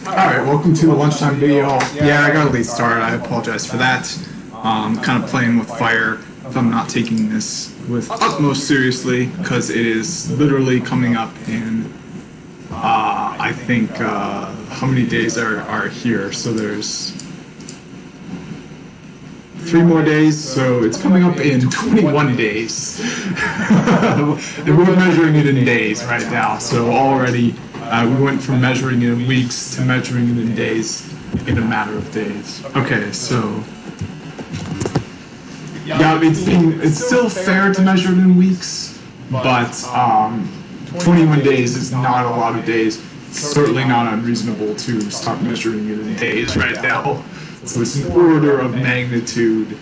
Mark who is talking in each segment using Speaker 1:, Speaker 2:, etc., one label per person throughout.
Speaker 1: Alright, welcome to the lunchtime video. Yeah, I got a late start, I apologize for that. Kind of playing with fire if I'm not taking this with utmost seriously, because it is literally coming up in, I think, how many days are here? So there's 3 more days, so it's coming up in 21 days. And we're measuring it in days right now, so already we went from measuring it in weeks to measuring it in days in a matter of days. Okay, so yeah, it's still fair to measure it in weeks, but 21 days is not a lot of days. It's certainly not unreasonable to start measuring it in days right now. So it's an order of magnitude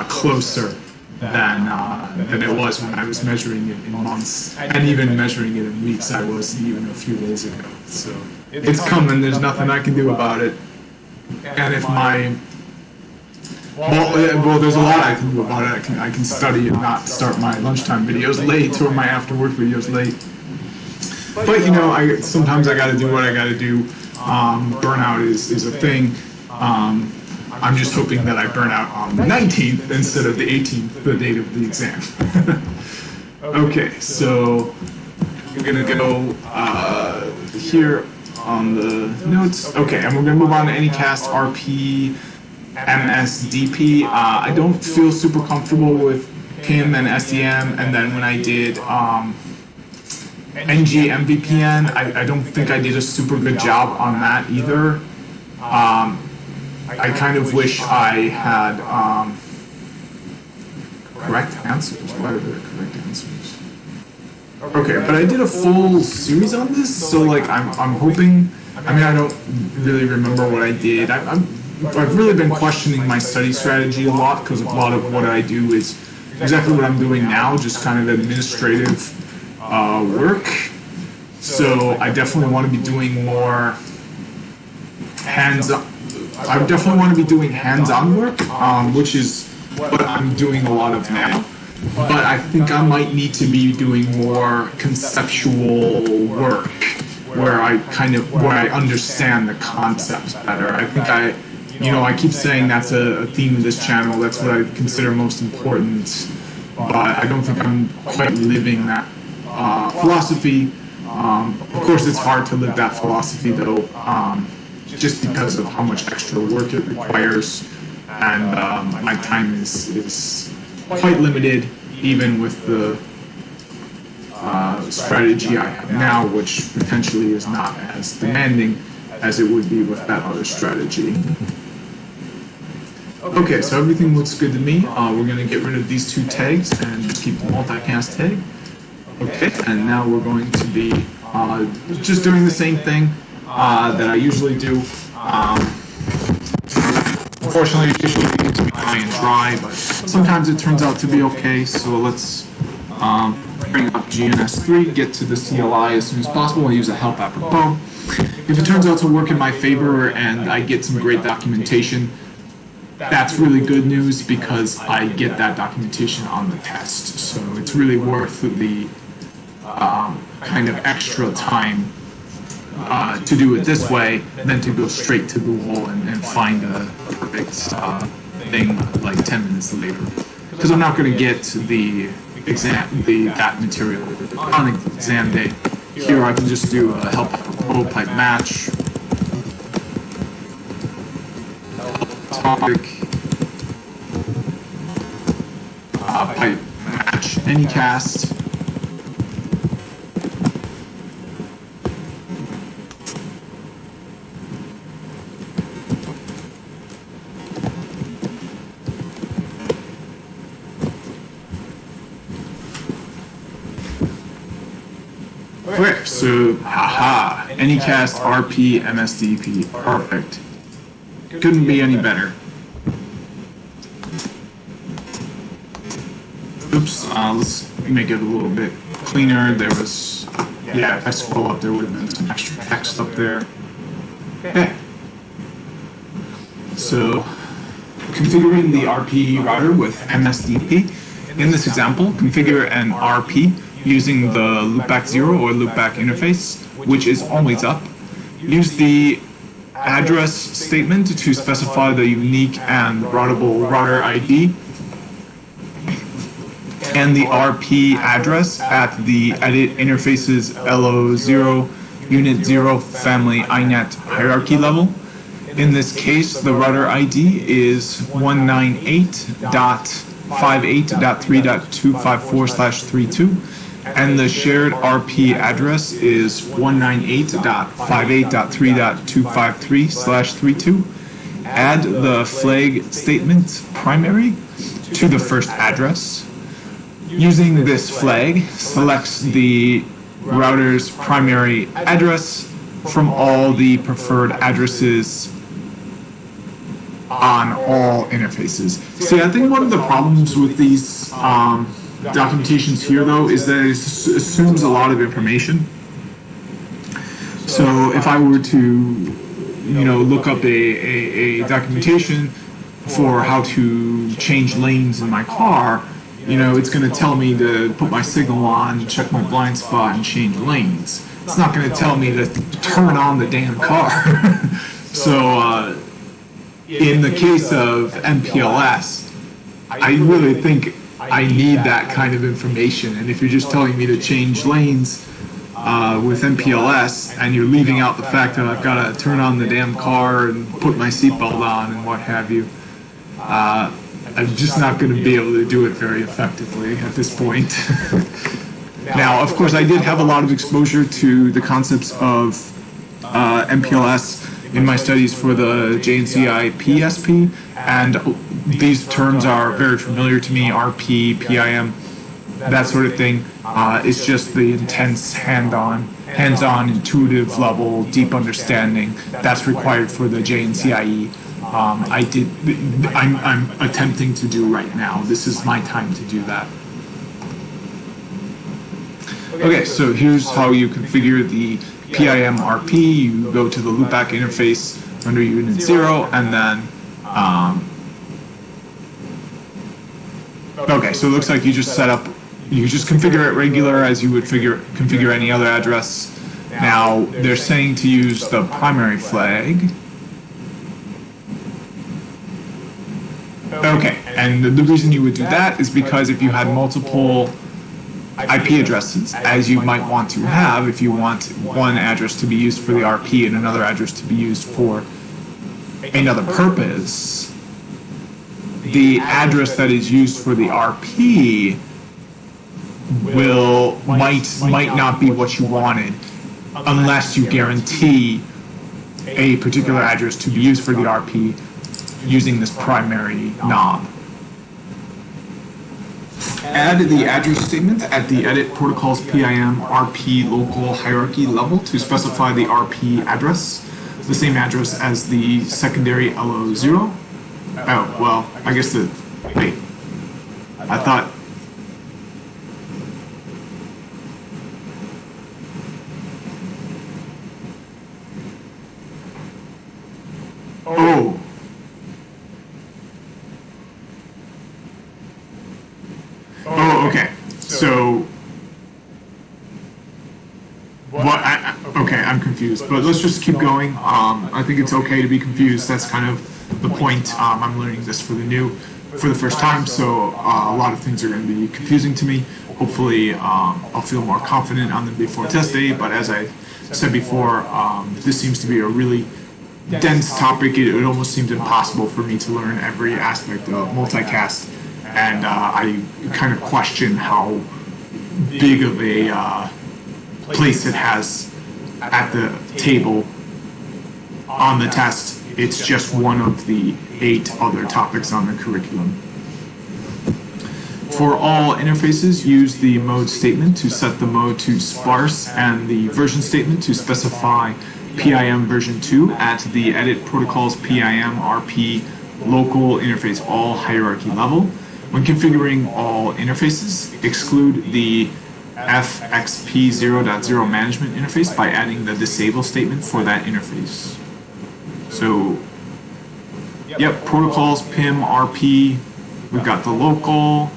Speaker 1: closer than it was when I was measuring it in months, and even measuring it in weeks. I was even a few days ago. So it's coming. There's nothing I can do about it. And if my well, there's a lot I can do about it. I can study and not start my lunchtime videos late or my after work videos late. But you know, sometimes I got to do what I got to do. Burnout is a thing. I'm just hoping that I burn out on the 19th instead of the 18th, the date of the exam. Okay, so we're gonna go here on the notes. Okay, and we're gonna move on to Anycast RP-MSDP. I don't feel super comfortable with PIM and SEM, and then when I did NG-MVPN, I don't think I did a super good job on that either. I kind of wish I had correct answers. What are the correct answers? Okay, but I did a full series on this, so like I'm hoping. I mean, I don't really remember what I did. I've really been questioning my study strategy a lot, because a lot of what I do is exactly what I'm doing now, just kind of administrative work. So I definitely want to be doing more hands-on. I definitely want to be doing hands-on work, which is what I'm doing a lot of now. But I think I might need to be doing more conceptual work, where I understand the concepts better. I think I keep saying that's a theme of this channel. That's what I consider most important. But I don't think I'm quite living that philosophy. Of course, it's hard to live that philosophy, though. Just because of how much extra work it requires, and my time is quite limited, even with the strategy I have now, which potentially is not as demanding as it would be with that other strategy. Okay, so everything looks good to me. We're going to get rid of these 2 tags and just keep the multicast tag. Okay, and now we're going to be just doing the same thing that I usually do. Unfortunately, it usually needs to be high and dry, but sometimes it turns out to be okay. So let's bring up GNS3, get to the CLI as soon as possible, and use a help apropos. If it turns out to work in my favor and I get some great documentation, that's really good news, because I get that documentation on the test. So it's really worth the kind of extra time to do it this way than to go straight to Google and find a perfect thing like 10 minutes later. Because I'm not going to get that material on the exam day. Here I can just do a help apropos pipe match, topic, pipe match Anycast. Okay, so, haha, Anycast RP-MSDP, perfect. Couldn't be any better. Oops, let's make it a little bit cleaner. There was, yeah, if I scroll up, there would have been some extra text up there. Okay. So, configuring the RP router with MSDP. In this example, configure an RP using the loopback 0 or loopback interface, which is always up. use the address statement to specify the unique and routable router ID, and the RP address at the edit interfaces LO0 unit 0 family INET hierarchy level. In this case, the router ID is 198.58.3.254/32, and the shared RP address is 198.58.3.253/32. Add the flag statement primary to the first address. Using this flag selects the router's primary address from all the preferred addresses on all interfaces. See, I think one of the problems with these documentations here, though, is that it assumes a lot of information. So if I were to, look up a documentation for how to change lanes in my car, it's going to tell me to put my signal on, check my blind spot, and change lanes. It's not going to tell me to turn on the damn car. So, in the case of MPLS, I really think I need that kind of information. And if you're just telling me to change lanes with MPLS, and you're leaving out the fact that I've got to turn on the damn car and put my seatbelt on and what have you, I'm just not going to be able to do it very effectively at this point. Now, of course, I did have a lot of exposure to the concepts of MPLS in my studies for the JNCIE-SP, and these terms are very familiar to me, RP, PIM, that sort of thing. It's just the intense hands-on, intuitive level, deep understanding that's required for the JNCIE. I'm attempting to do right now. This is my time to do that. Okay, so here's how you configure the PIM RP. You go to the loopback interface under unit 0, and then okay, so it looks like you just configure it regular as you would configure any other address. Now they're saying to use the primary flag. Okay, and the reason you would do that is because if you had multiple IP addresses, as you might want to have, if you want one address to be used for the RP and another address to be used for another purpose, the address that is used for the RP might not be what you wanted unless you guarantee a particular address to be used for the RP using this primary knob. Add the address statement at the edit protocols PIM RP local hierarchy level to specify the RP address, the same address as the secondary LO0. Oh, well, I guess wait, I thought, oh, okay. So, okay, I'm confused, but let's just keep going. I think it's okay to be confused. That's kind of the point. I'm learning this for the first time, so a lot of things are going to be confusing to me. Hopefully, I'll feel more confident on them before test day, but as I said before, this seems to be a really dense topic. It almost seems impossible for me to learn every aspect of multicast, and I kind of question how big of a place it has at the table on the test. It's just one of the 8 other topics on the curriculum. For all interfaces, use the mode statement to set the mode to sparse and the version statement to specify PIM version 2 at the edit protocols PIM RP local interface all hierarchy level. When configuring all interfaces, exclude the FXP 0.0 management interface by adding the disable statement for that interface. So, yep, protocols, PIM, RP, we've got the local.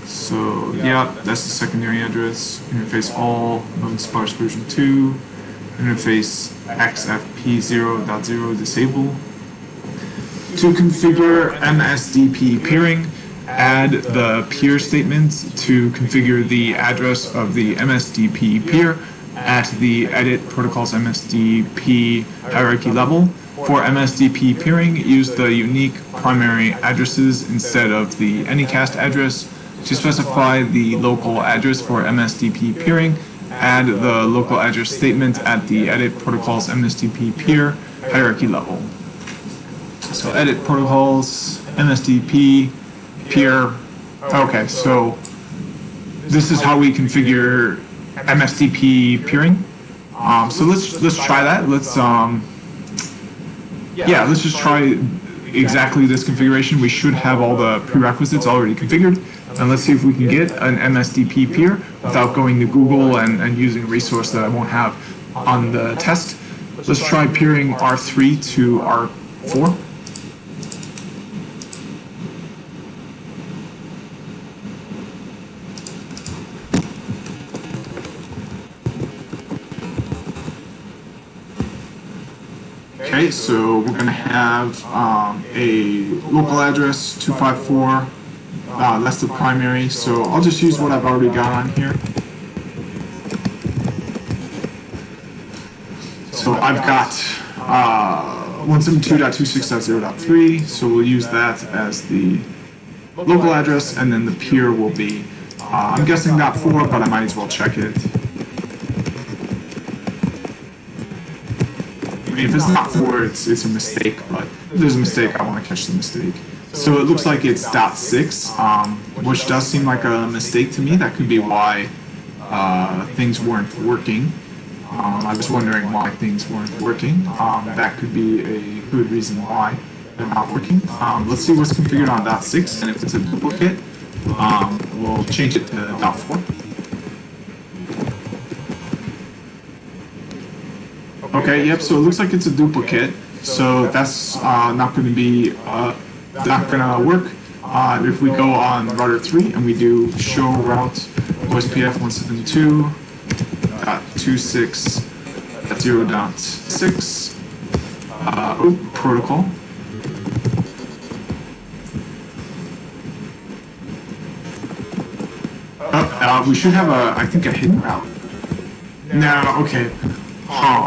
Speaker 1: So, yep, that's the secondary address, interface all, mode sparse version 2. interface XFP0.0 disable. To configure MSDP peering, add the peer statement to configure the address of the MSDP peer at the edit protocols MSDP hierarchy level. For MSDP peering, use the unique primary addresses instead of the Anycast address. To specify the local address for MSDP peering, add the local address statement at the edit protocols MSDP peer hierarchy level. So edit protocols, MSDP, peer. Okay, so this is how we configure MSDP peering. So let's try that. Let's just try exactly this configuration. We should have all the prerequisites already configured. And let's see if we can get an MSDP peer without going to Google and using a resource that I won't have on the test. Let's try peering R3 to R4. Okay, so we're going to have a local address 254, that's the primary, so I'll just use what I've already got on here. So I've got 172.26.0.3, so we'll use that as the local address, and then the peer will be, I'm guessing .4, but I might as well check it. If it's not 4, it's a mistake, but if there's a mistake, I want to catch the mistake. So it looks like it's .6, which does seem like a mistake to me. That could be why things weren't working. I was wondering why things weren't working. That could be a good reason why they're not working. Let's see what's configured on .6, and if it's a duplicate, we'll change it to .4. Okay, yep, so it looks like it's a duplicate, so that's not going to be, not going to work. If we go on router 3 and we do show route OSPF 172.26.0.6 protocol. We should have I think a hidden route. No, okay.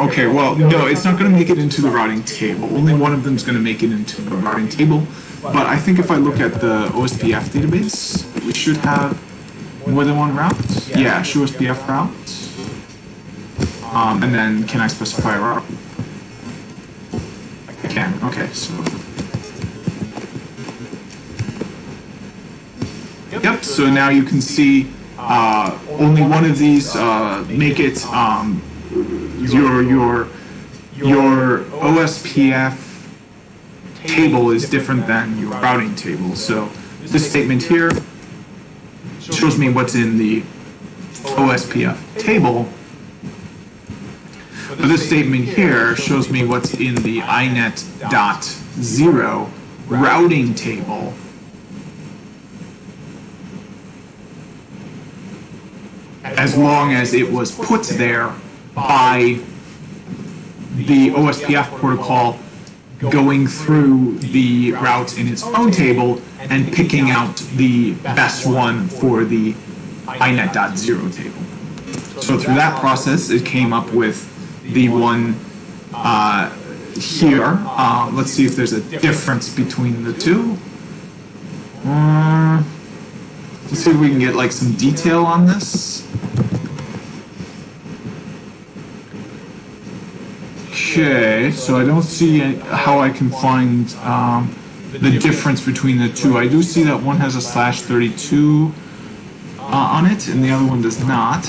Speaker 1: Okay, well, no, it's not going to make it into the routing table. Only one of them is going to make it into the routing table. But I think if I look at the OSPF database, we should have more than one route. Yeah, show OSPF route. And then can I specify a route? I can, okay, so. Yep, so now you can see only one of these make it your OSPF table is different than your routing table. So this statement here shows me what's in the OSPF table, but this statement here shows me what's in the inet.0 routing table. As long as it was put there by the OSPF protocol going through the routes in its own table and picking out the best one for the inet.0 table. So through that process, it came up with the one here. Let's see if there's a difference between the two. Let's see if we can get like some detail on this. Okay, so I don't see how I can find the difference between the two. I do see that one has a /32 on it, and the other one does not.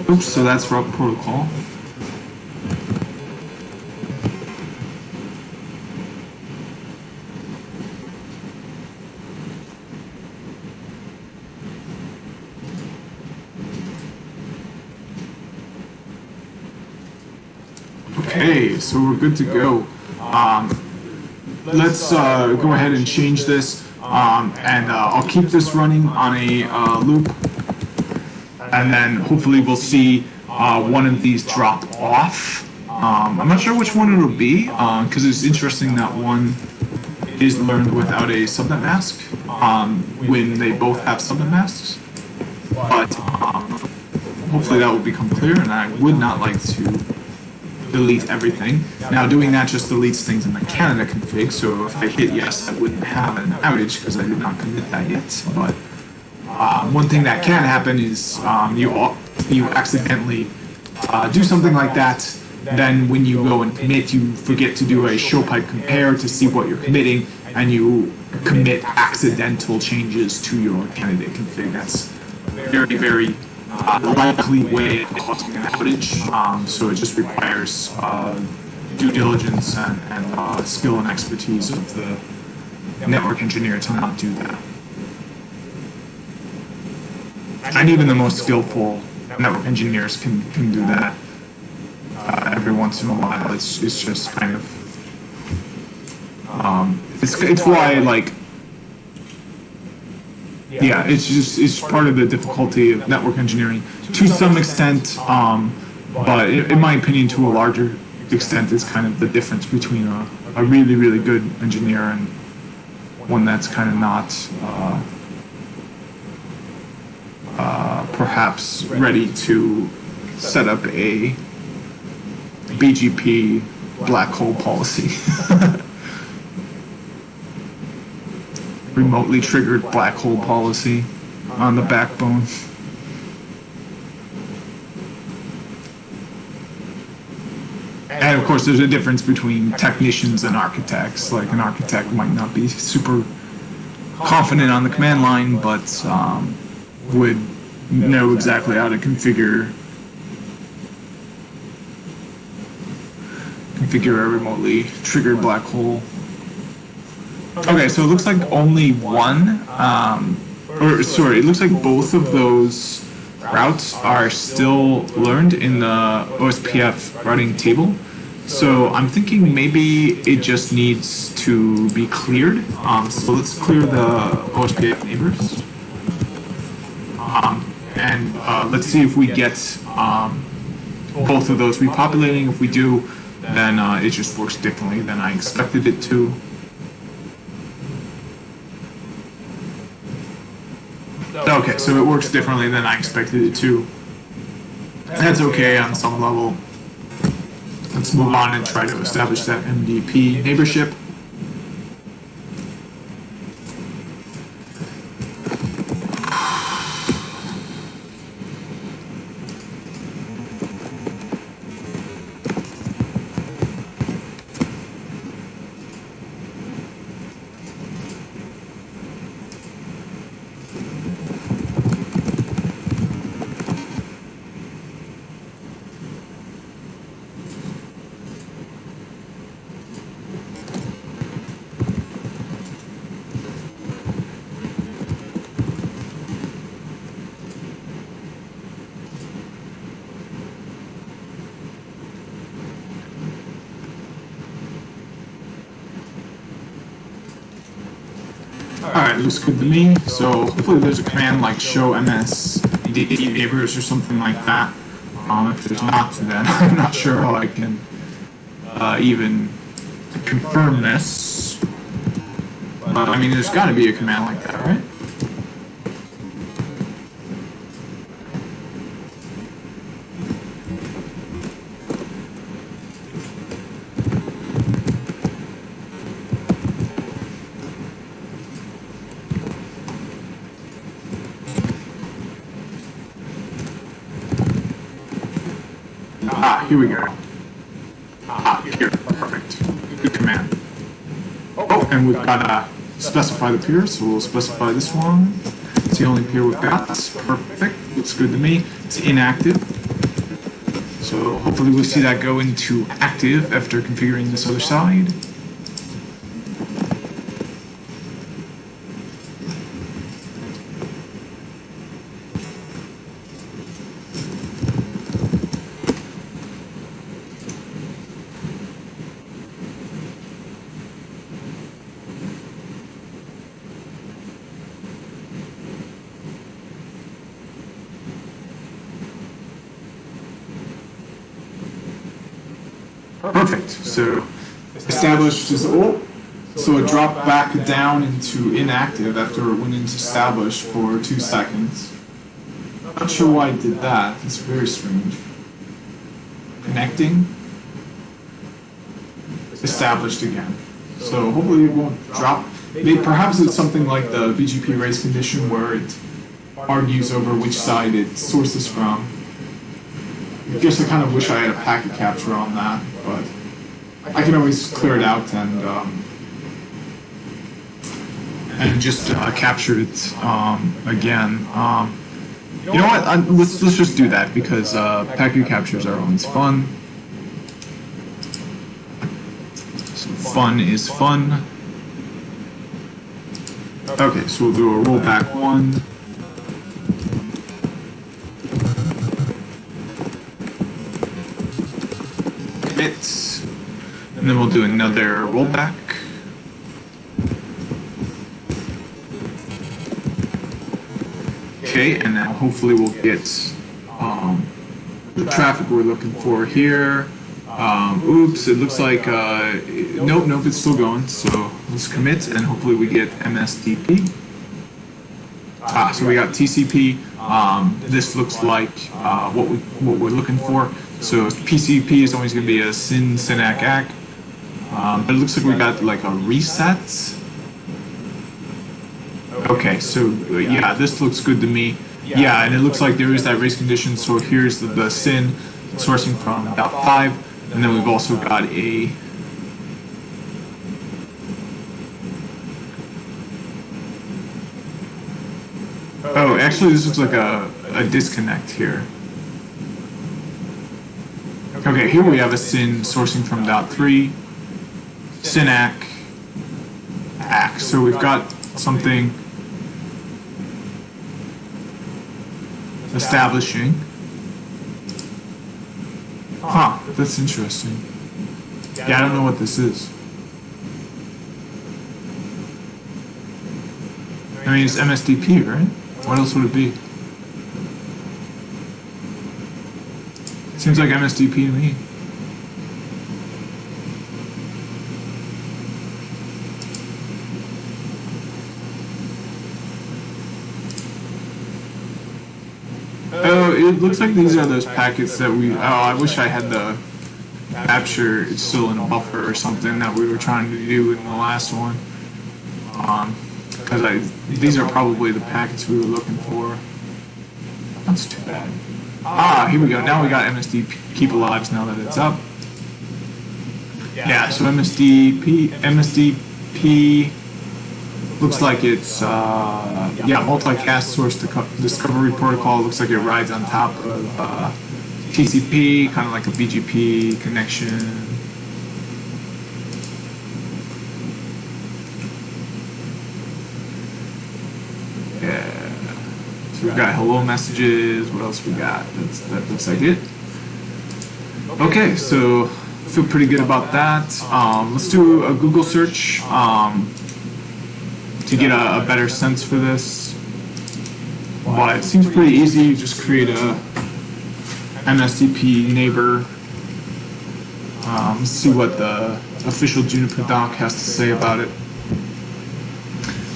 Speaker 1: Oops, so that's route protocol. Okay, so we're good to go. Let's go ahead and change this. and I'll keep this running on a loop, and then hopefully we'll see one of these drop off. I'm not sure which one it'll be, because it's interesting that one is learned without a subnet mask when they both have subnet masks. But hopefully that will become clear, and I would not like to delete everything. Now doing that just deletes things in the Canada config, so if I hit yes, I wouldn't have an outage because I did not commit that yet. But one thing that can happen is you accidentally do something like that. Then when you go and commit, you forget to do a show pipe compare to see what you're committing, and you commit accidental changes to your candidate config. That's a very, very likely way of causing an outage. So it just requires due diligence and skill and expertise of the network engineer to not do that. And even the most skillful network engineers can do that. Every once in a while, it's just kind of it's why it's part of the difficulty of network engineering to some extent, but in my opinion, to a larger extent, is kind of the difference between a really, really good engineer and one that's kind of not perhaps ready to set up a BGP black hole policy. Remotely triggered black hole policy on the backbone. And of course there's a difference between technicians and architects. Like an architect might not be super confident on the command line, but would know exactly how to configure a remotely triggered black hole. Okay, so it looks like only one, it looks like both of those routes are still learned in the OSPF routing table. So I'm thinking maybe it just needs to be cleared. So let's clear the OSPF neighbors. And let's see if we get both of those repopulating. If we do, then it just works differently than I expected it to. Okay, so it works differently than I expected it to. That's okay on some level. Let's move on and try to establish that MDP neighborship. Alright, looks good to me. So hopefully there's a command like show MSDP neighbors or something like that. If there's not, then I'm not sure how I can even confirm this. But I mean, there's got to be a command like that, right? Here we go. Here, perfect. Good command. Oh, and we've got to specify the peer, so we'll specify this one. It's the only peer we've got. Perfect. Looks good to me. It's inactive. So hopefully we'll see that go into active after configuring this other side. Perfect. So established is all. So it dropped back down into inactive after it went into established for 2 seconds. Not sure why it did that. It's very strange. Connecting. Established again. So hopefully it won't drop. Perhaps it's something like the BGP race condition where it argues over which side it sources from. I guess I kind of wish I had a packet capture on that, but I can always clear it out and just capture it again. You know what? Let's just do that because packet captures are always fun. So fun is fun. Okay, so we'll do a rollback 1. Commit. And then we'll do another rollback. Okay, and then hopefully we'll get the traffic we're looking for here. Oops, it looks like, nope, it's still going. So let's commit and hopefully we get MSDP. So we got TCP. This looks like what we're looking for. So PCP is always going to be a SYN/ACK ACK. But it looks like we got like a reset. Okay, so yeah, this looks good to me. Yeah, and it looks like there is that race condition. So here's the SYN sourcing from .5, and then we've also got a oh, actually this looks like a disconnect here. Okay, here we have a SYN sourcing from .3, SYN/ACK ACK. So we've got something establishing. Huh, that's interesting. Yeah, I don't know what this is. I mean, it's MSDP, right? What else would it be? Seems like MSDP to me. Oh, it looks like these are those packets that we... Oh, I wish I had the capture. It's still in a buffer or something that we were trying to do in the last one. Because these are probably the packets we were looking for. That's too bad. Ah, here we go. Now we got MSDP keep alive now that it's up. Yeah, so MSDP looks like it's yeah, multicast source discovery protocol. Looks like it rides on top of TCP, kind of like a BGP connection. Yeah. So we've got hello messages. What else we got? That looks like it. Okay, so I feel pretty good about that. Let's do a Google search to get a better sense for this. But it seems pretty easy. You just create a MSDP neighbor. Let's see what the official Juniper doc has to say about it.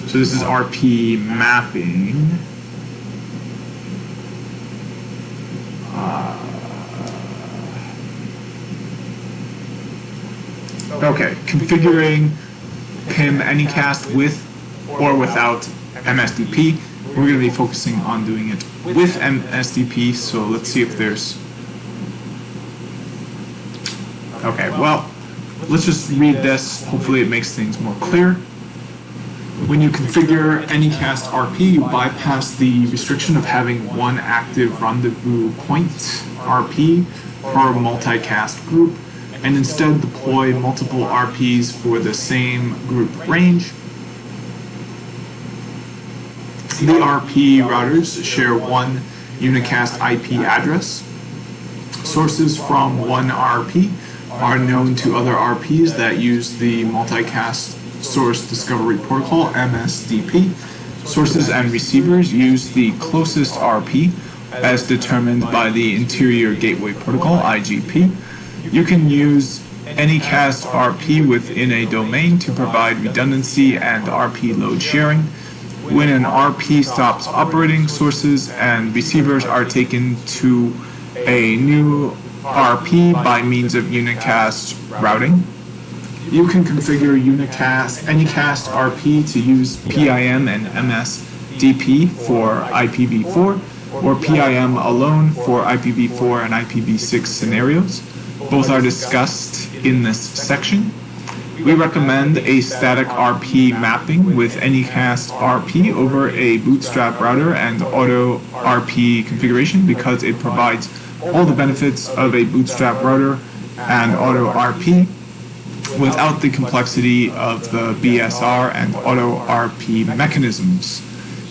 Speaker 1: So this is RP mapping. Okay, configuring PIM Anycast with or without MSDP. We're going to be focusing on doing it with MSDP, so let's see if there's... Okay, well, let's just read this. Hopefully it makes things more clear. When you configure Anycast RP, you bypass the restriction of having one active rendezvous point RP per multicast group, and instead deploy multiple RPs for the same group range. The RP routers share one unicast IP address. Sources from one RP are known to other RPs that use the multicast source discovery protocol, MSDP. Sources and receivers use the closest RP as determined by the interior gateway protocol, IGP. You can use Anycast RP within a domain to provide redundancy and RP load sharing. When an RP stops operating, sources and receivers are taken to a new RP by means of unicast routing. You can configure Anycast RP to use PIM and MSDP for IPv4, or PIM alone for IPv4 and IPv6 scenarios. Both are discussed in this section. We recommend a static RP mapping with Anycast RP over a bootstrap router and auto RP configuration because it provides all the benefits of a bootstrap router and auto RP without the complexity of the BSR and auto RP mechanisms.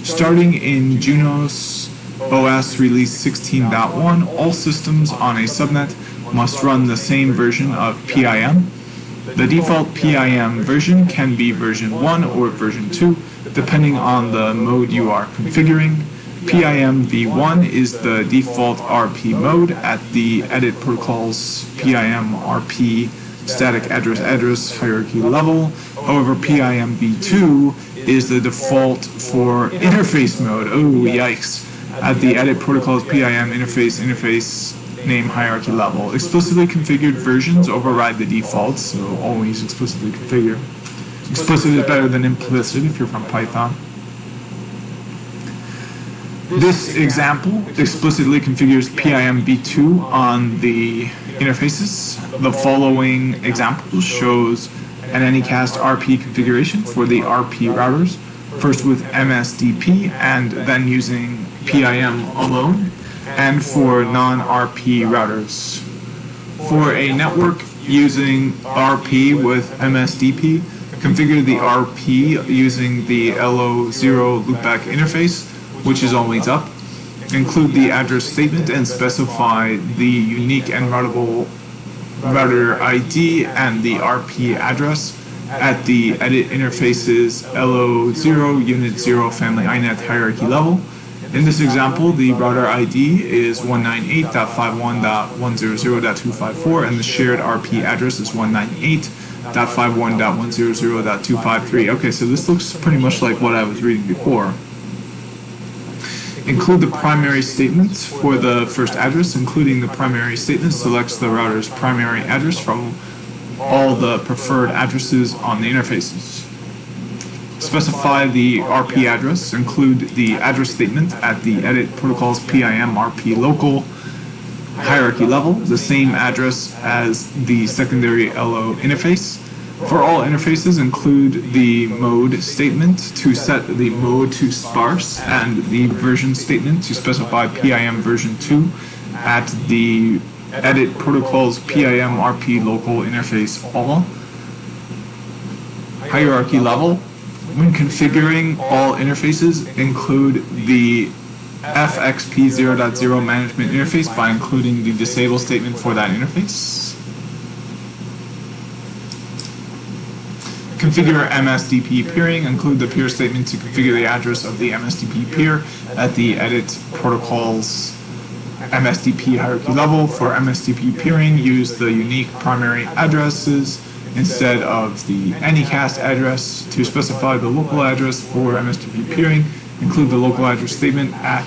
Speaker 1: Starting in Junos OS release 16.1, all systems on a subnet must run the same version of PIM. The default PIM version can be version 1 or version 2, depending on the mode you are configuring. PIM v1 is the default RP mode at the edit protocols PIM RP static address hierarchy level. However, PIM v2 is the default for interface mode. Oh, yikes. At the edit protocols PIM interface name hierarchy level. Explicitly configured versions override the defaults, so always explicitly configure. Explicit is better than implicit if you're from Python. This example explicitly configures PIM v2 on the interfaces. The following example shows an Anycast RP configuration for the RP routers, first with MSDP and then using PIM alone, and for non-RP routers. For a network using RP with MSDP, configure the RP using the LO0 loopback interface, which is always up. Include the address statement and specify the unique and routable router ID and the RP address at the edit interfaces LO0 unit 0 family INET hierarchy level. In this example, the router ID is 198.51.100.254 and the shared RP address is 198.51.100.253. Okay, so this looks pretty much like what I was reading before. Include the primary statement for the first address. Including the primary statement selects the router's primary address from all the preferred addresses on the interfaces. Specify the RP address. Include the address statement at the edit protocols PIM RP local hierarchy level, the same address as the secondary LO interface. For all interfaces, include the mode statement to set the mode to sparse and the version statement to specify PIM version 2 at the edit protocols PIM RP local interface all. Hierarchy level. When configuring all interfaces, include the FXP 0.0 management interface by including the disable statement for that interface. Configure MSDP peering. Include the peer statement to configure the address of the MSDP peer at the edit protocols MSDP hierarchy level. For MSDP peering, use the unique primary addresses instead of the Anycast address. To specify the local address for MSDP peering, include the local address statement at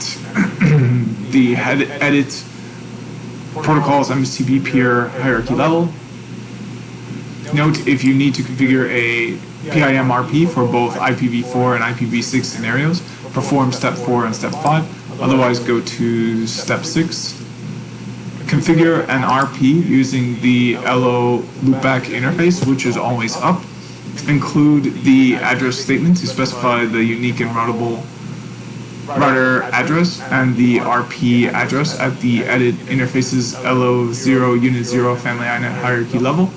Speaker 1: the edit protocols MSDP peer hierarchy level. Note, if you need to configure a PIM RP for both IPv4 and IPv6 scenarios, perform step 4 and step 5, otherwise go to step 6. Configure an RP using the LO loopback interface, which is always up. Include the address statement to specify the unique and routable router address and the RP address at the edit interfaces LO0 unit 0 family INET hierarchy level.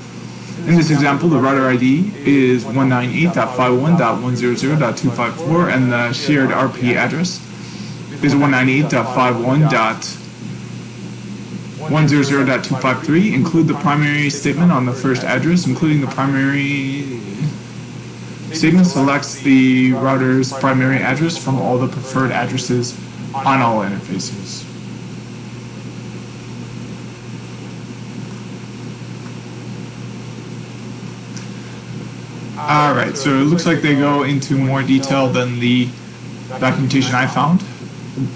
Speaker 1: In this example, the router ID is 198.51.100.254 and the shared RP address is 198.51.100.253. Include the primary statement on the first address. Including the primary statement selects the router's primary address from all the preferred addresses on all interfaces. Alright, so it looks like they go into more detail than the documentation I found.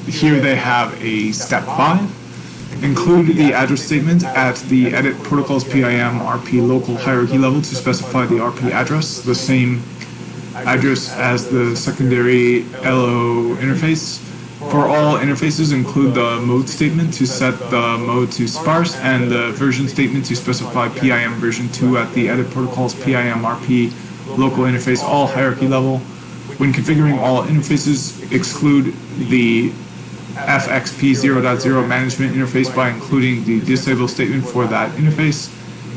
Speaker 1: Here they have a step 5. Include the address statement at the edit protocols PIM RP local hierarchy level to specify the RP address, the same address as the secondary LO interface. For all interfaces, include the mode statement to set the mode to sparse and the version statement to specify PIM version 2 at the edit protocols PIM RP local interface all hierarchy level. When configuring all interfaces, exclude the FXP 0.0 management interface by including the disable statement for that interface.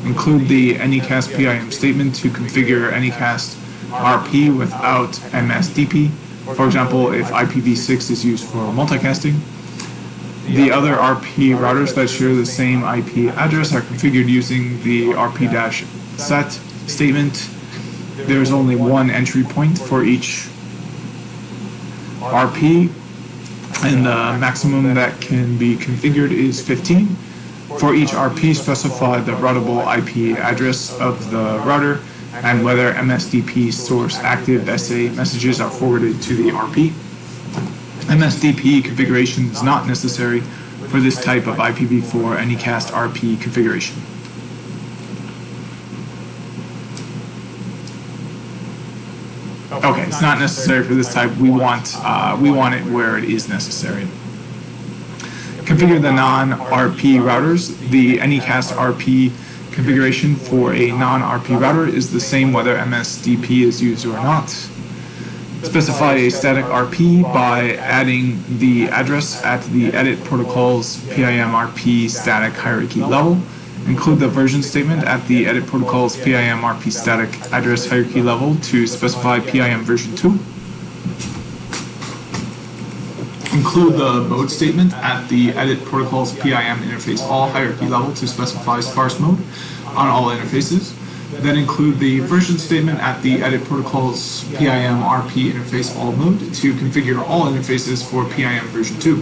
Speaker 1: Include the Anycast PIM statement to configure Anycast RP without MSDP. For example, if IPv6 is used for multicasting. The other RP routers that share the same IP address are configured using the RP-set statement. There is only one entry point for each RP, and the maximum that can be configured is 15. For each RP, specify the routable IP address of the router and whether MSDP source active SA messages are forwarded to the RP. MSDP configuration is not necessary for this type of IPv4 Anycast RP configuration. Okay, it's not necessary for this type. We want it where it is necessary. Configure the non-RP routers. The Anycast RP configuration for a non-RP router is the same whether MSDP is used or not. Specify a static RP by adding the address at the edit protocols PIM RP static hierarchy level. Include the version statement at the edit protocols PIM RP static address hierarchy level to specify PIM version 2. Include the mode statement at the edit protocols PIM interface all hierarchy level to specify sparse mode on all interfaces. Then include the version statement at the edit protocols PIM RP interface all mode to configure all interfaces for PIM version 2.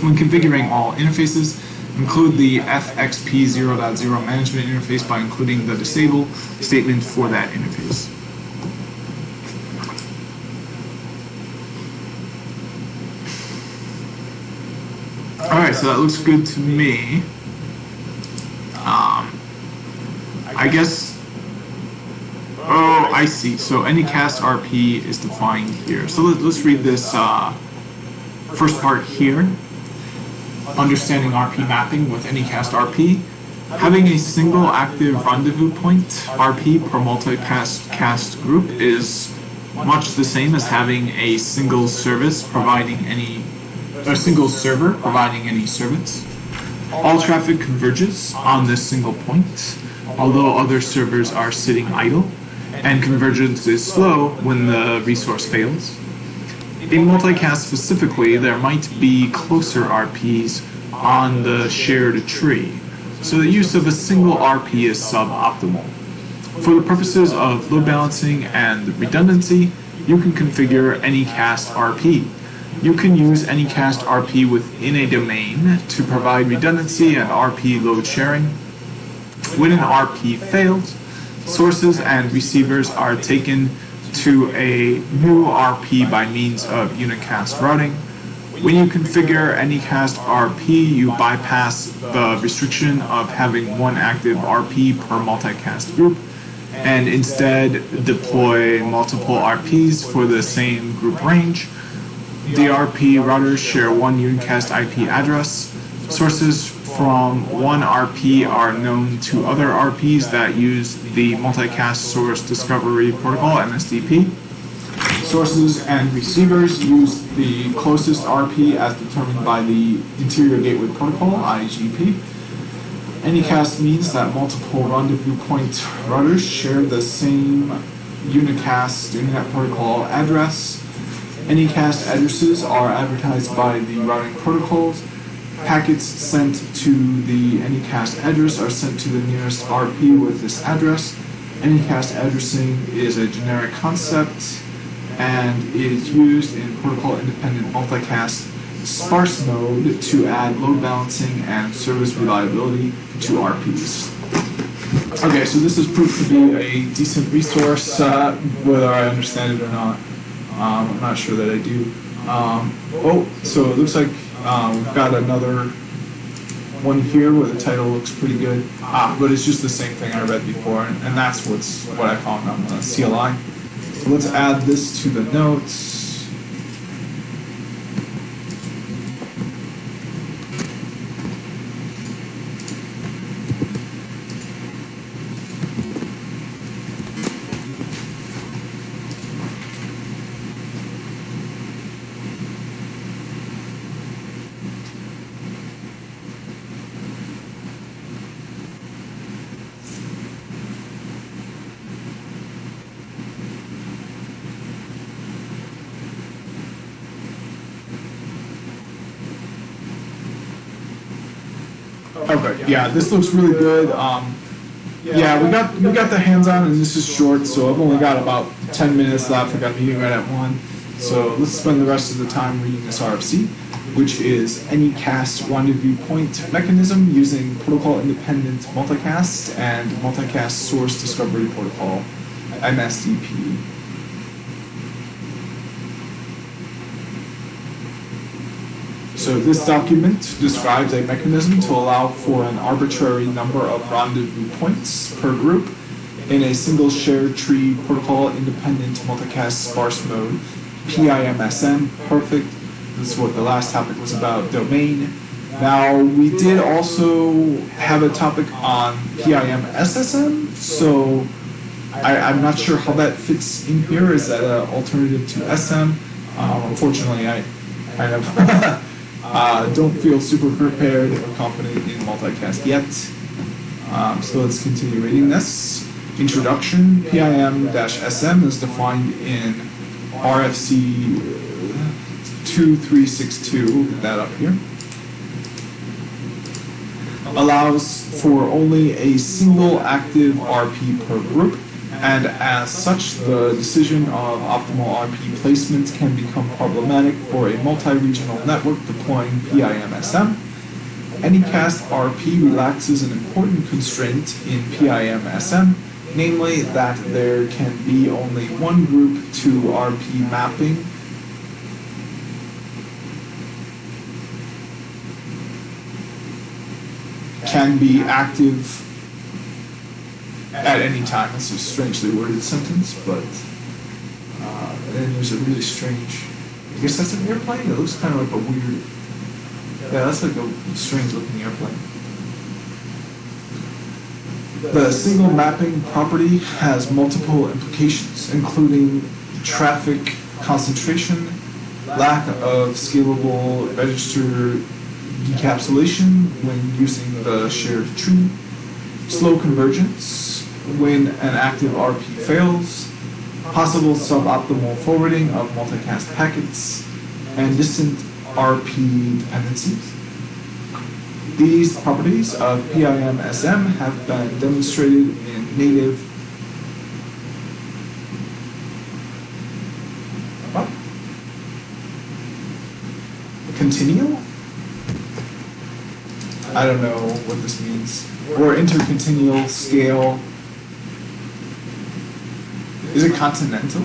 Speaker 1: When configuring all interfaces, include the FXP 0.0 management interface by including the disable statement for that interface. Alright, so that looks good to me. I guess, oh, I see. So Anycast RP is defined here. So let's read this first part here. Understanding RP mapping with Anycast RP. Having a single active rendezvous point, RP, per multicast group is much the same as having a single service providing any, a single server providing any service. All traffic converges on this single point, although other servers are sitting idle, and convergence is slow when the resource fails. In multicast specifically, there might be closer RPs on the shared tree, so the use of a single RP is suboptimal. For the purposes of load balancing and redundancy, you can configure Anycast RP. You can use Anycast RP within a domain to provide redundancy and RP load sharing. When an RP fails, sources and receivers are taken to a new RP by means of unicast routing. When you configure Anycast RP, you bypass the restriction of having one active RP per multicast group, and instead deploy multiple RPs for the same group range. The RP routers share one unicast IP address. Sources from one RP are known to other RPs that use the Multicast Source Discovery Protocol, MSDP. Sources and receivers use the closest RP as determined by the Interior Gateway Protocol, IGP. Anycast means that multiple rendezvous point routers share the same unicast Internet Protocol address. Anycast addresses are advertised by the routing protocols. Packets sent to the Anycast address are sent to the nearest RP with this address. Anycast addressing is a generic concept and is used in protocol-independent multicast sparse mode to add load balancing and service reliability to RPs. Okay, so this has proved to be a decent resource, whether I understand it or not. I'm not sure that I do. So it looks like we've got another one here where the title looks pretty good, but it's just the same thing I read before, and that's what I found on the CLI. So let's add this to the notes. Okay, yeah, this looks really good. Yeah, we got the hands-on, and this is short, so I've only got about 10 minutes left. I got a meeting right at 1, so let's spend the rest of the time reading this RFC, which is Anycast rendezvous point mechanism using protocol-independent multicast and multicast source discovery protocol, MSDP. So this document describes a mechanism to allow for an arbitrary number of rendezvous points per group in a single shared tree protocol-independent multicast sparse mode, PIMSM, perfect. This is what the last topic was about, domain. Now, we did also have a topic on PIMSSM, so I'm not sure how that fits in here. Is that an alternative to SM? Unfortunately, I kind of don't feel super prepared or confident in multicast yet. So let's continue reading this. Introduction, PIM-SM is defined in RFC 2362, that up here. Allows for only a single active RP per group, and as such, the decision of optimal RP placement can become problematic for a multi-regional network deploying PIM-SM. Anycast RP relaxes an important constraint in PIM-SM, namely that there can be only one group to RP mapping can be active at any time. It's a strangely worded sentence, but then there's a really strange, I guess that's an airplane? It looks kind of like a weird, yeah, that's like a strange looking airplane. The single mapping property has multiple implications, including traffic concentration, lack of scalable register decapsulation when using the shared tree, slow convergence when an active RP fails, possible suboptimal forwarding of multicast packets, and distant RP dependencies. These properties of PIM-SM have been demonstrated in native continual? I don't know what this means. Or intercontinual scale. Is it continental?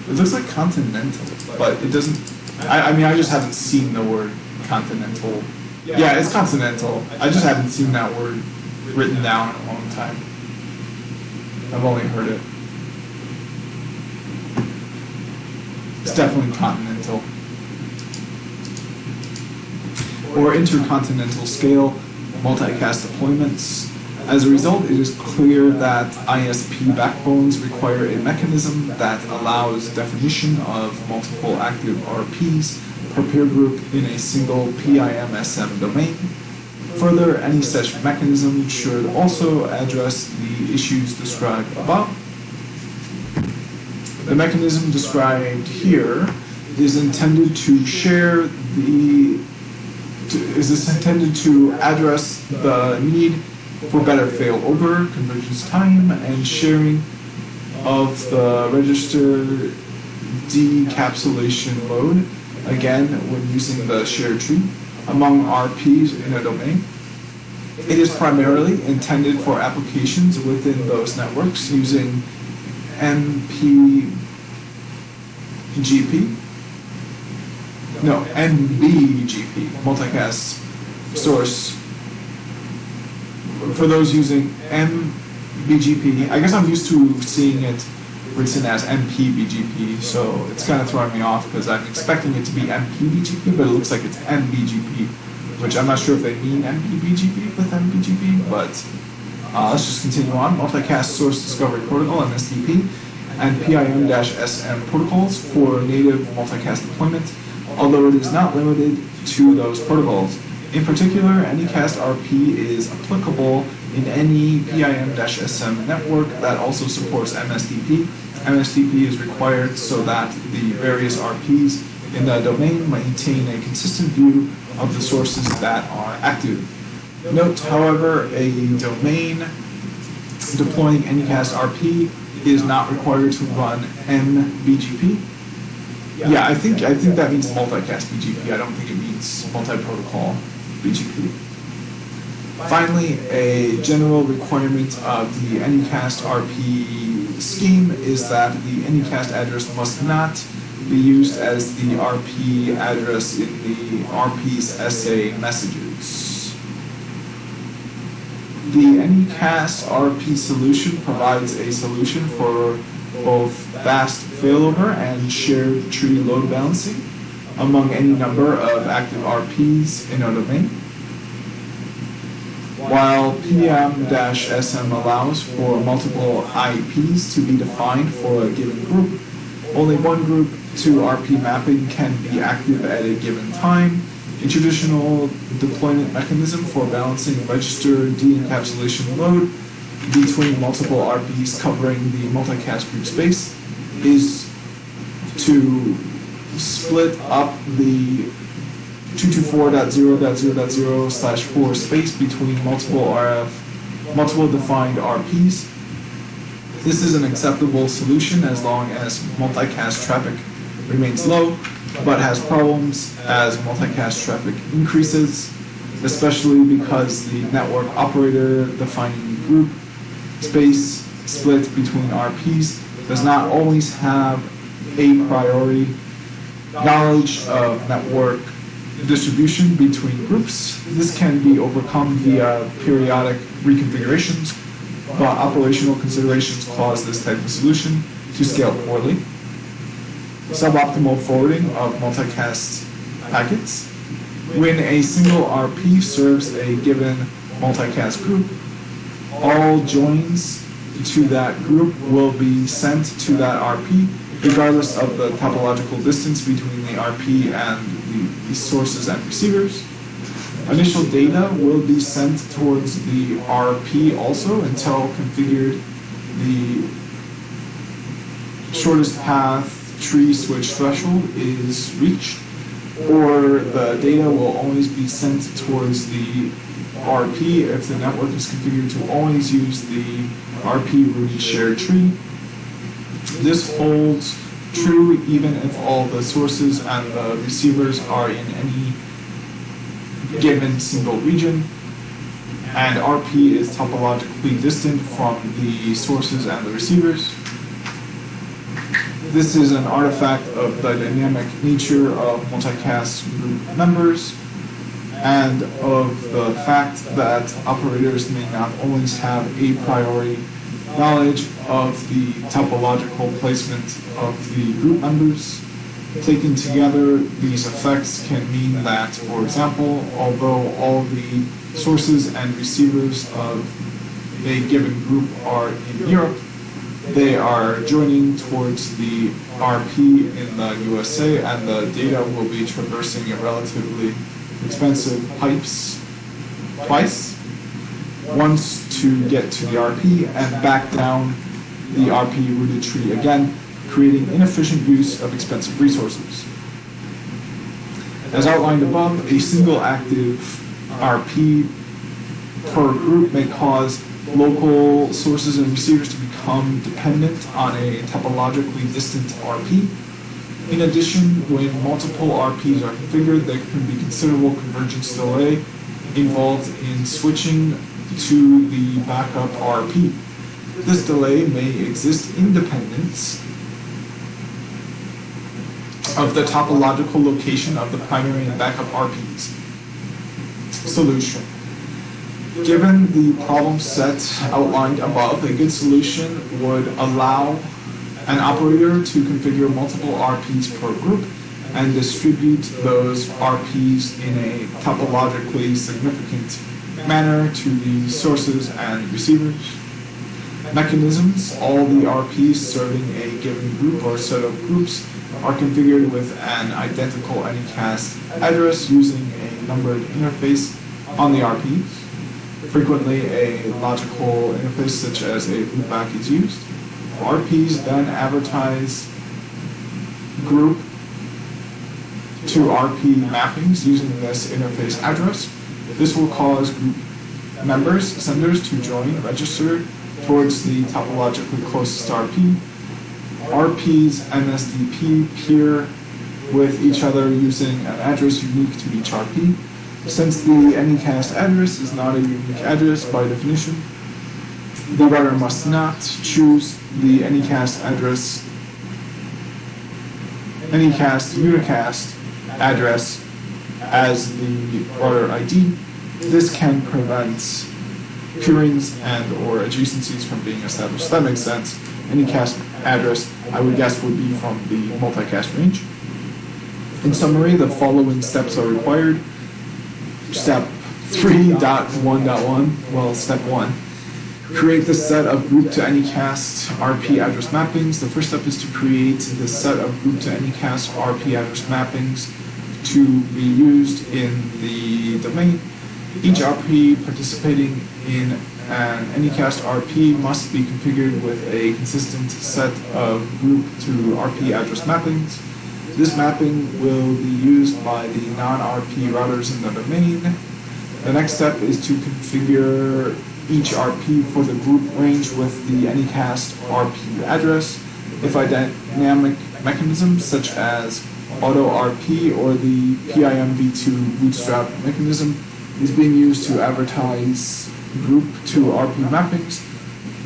Speaker 1: It looks like continental, but it doesn't. I mean, I just haven't seen the word continental. Yeah, it's continental. I just haven't seen that word written down in a long time. I've only heard it. It's definitely continental. Or intercontinental scale multicast deployments. As a result, it is clear that ISP backbones require a mechanism that allows definition of multiple active RPs per peer group in a single PIM-SM domain. Further, any such mechanism should also address the issues described above. The mechanism described here is intended to address the need for better failover, convergence time, and sharing of the register decapsulation load, again, when using the shared tree, among RPs in a domain.
Speaker 2: It is primarily intended for applications within those networks using NBGP, multicast source. For those using MBGP, I guess I'm used to seeing it written as MPBGP, so it's kind of throwing me off because I'm expecting it to be MPBGP, but it looks like it's MBGP, which I'm not sure if they mean MPBGP with MBGP, but let's just continue on. Multicast Source Discovery Protocol, MSDP, and PIM-SM protocols for native multicast deployment, although it is not limited to those protocols. In particular, Anycast RP is applicable in any PIM-SM network that also supports MSDP. MSDP is required so that the various RPs in the domain maintain a consistent view of the sources that are active. Note, however, a domain deploying Anycast RP is not required to run MBGP. Yeah, I think that means multicast BGP. I don't think it means multi-protocol BGP. Finally, a general requirement of the Anycast RP scheme is that the Anycast address must not be used as the RP address in the RP's SA messages. The Anycast RP solution provides a solution for both fast failover and shared tree load balancing among any number of active RPs in a domain. While PM-SM allows for multiple IPs to be defined for a given group, only one group to RP mapping can be active at a given time. A traditional deployment mechanism for balancing register de-encapsulation load between multiple RPs covering the multicast group space is to split up the 224.0.0.0/4 space between multiple defined RPs. This is an acceptable solution as long as multicast traffic remains low, but has problems as multicast traffic increases, especially because the network operator defining the group space split between RPs does not always have a priori knowledge of network distribution between groups. This can be overcome via periodic reconfigurations, but operational considerations cause this type of solution to scale poorly. Suboptimal forwarding of multicast packets. When a single RP serves a given multicast group, all joins to that group will be sent to that RP, regardless of the topological distance between the RP and the sources and receivers. Initial data will be sent towards the RP also until configured the shortest path tree switch threshold is reached, or the data will always be sent towards the RP if the network is configured to always use the RP root shared tree. This holds true even if all the sources and the receivers are in any given single region, and RP is topologically distant from the sources and the receivers. This is an artifact of the dynamic nature of multicast group members and of the fact that operators may not always have a priori knowledge of the topological placement of the group members. Taken together, these effects can mean that, for example, although all the sources and receivers of a given group are in Europe, they are joining towards the RP in the USA, and the data will be traversing relatively expensive pipes twice, once to get to the RP and back down the RP rooted tree again, creating inefficient use of expensive resources. As outlined above, a single active RP per group may cause local sources and receivers to become dependent on a topologically distant RP. In addition, when multiple RPs are configured, there can be considerable convergence delay involved in switching to the backup RP. This delay may exist independent of the topological location of the primary and backup RPs. Solution. Given the problem set outlined above, a good solution would allow an operator to configure multiple RPs per group and distribute those RPs in a topologically significant manner to the sources and receivers. Mechanisms. All the RPs serving a given group or set of groups are configured with an identical Anycast address using a numbered interface on the RPs. Frequently, a logical interface such as a loopback is used. RPs then advertise group to RP mappings using this interface address. This will cause group members, senders, to join, register towards the topologically closest RP. RPs MSDP peer with each other using an address unique to each RP. Since the Anycast address is not a unique address by definition, the router must not choose the Anycast address, Anycast unicast address as the router ID. This can prevent peerings and or adjacencies from being established. That makes sense. Anycast address, I would guess, would be from the multicast range. In summary, the following steps are required. Step 3.1.1, well, step 1. Create the set of group to Anycast RP address mappings. The first step is to create the set of group to Anycast RP address mappings to be used in the domain. Each RP participating in an Anycast RP must be configured with a consistent set of group to RP address mappings. This mapping will be used by the non-RP routers in the domain. The next step is to configure each RP for the group range with the Anycast RP address. If a dynamic mechanism such as auto RP or the PIMv2 bootstrap mechanism is being used to advertise group to RP mappings,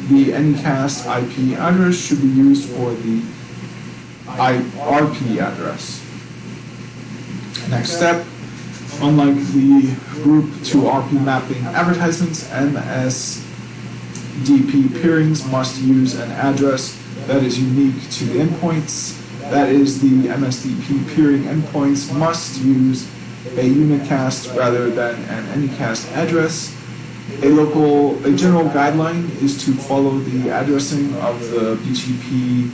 Speaker 2: the Anycast IP address should be used for the RP address. Next step, unlike the group to RP mapping advertisements, MSDP peerings must use an address that is unique to the endpoints. That is, the MSDP peering endpoints must use a unicast rather than an Anycast address. A general guideline is to follow the addressing of the BGP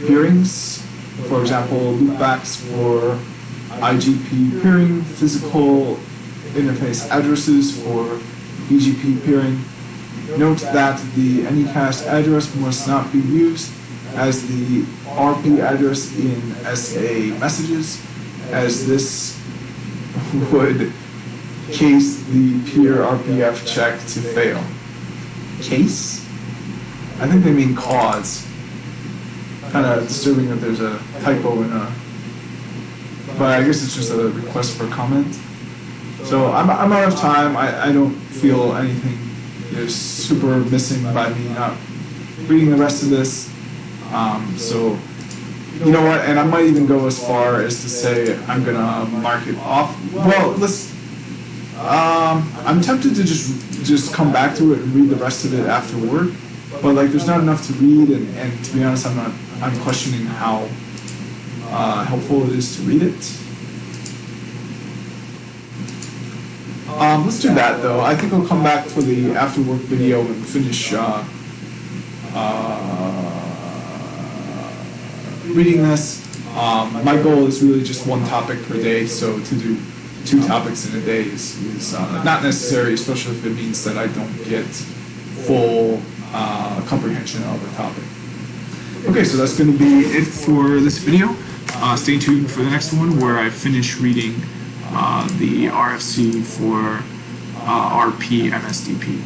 Speaker 2: peerings. For example, loopbacks for IGP peering, physical interface addresses for BGP peering. Note that the Anycast address must not be used as the RP address in SA messages, as this would case the peer RPF check to fail. Case? I think they mean cause. Kind of disturbing that there's a typo in a, but I guess it's just a request for comment. So I'm out of time. I don't feel anything is super missing by me not reading the rest of this. So you know what? And I might even go as far as to say I'm gonna mark it off. Well, let's. I'm tempted to just come back to it and read the rest of it after work, but like there's not enough to read, and to be honest, I'm questioning how helpful it is to read it. Let's do that though. I think I'll come back for the after work video and finish reading this. My goal is really just one topic per day, so to do 2 topics in a day is not necessary, especially if it means that I don't get full comprehension of the topic. Okay, so that's going to be it for this video. Stay tuned for the next one where I finish reading the RFC for RP-MSDP.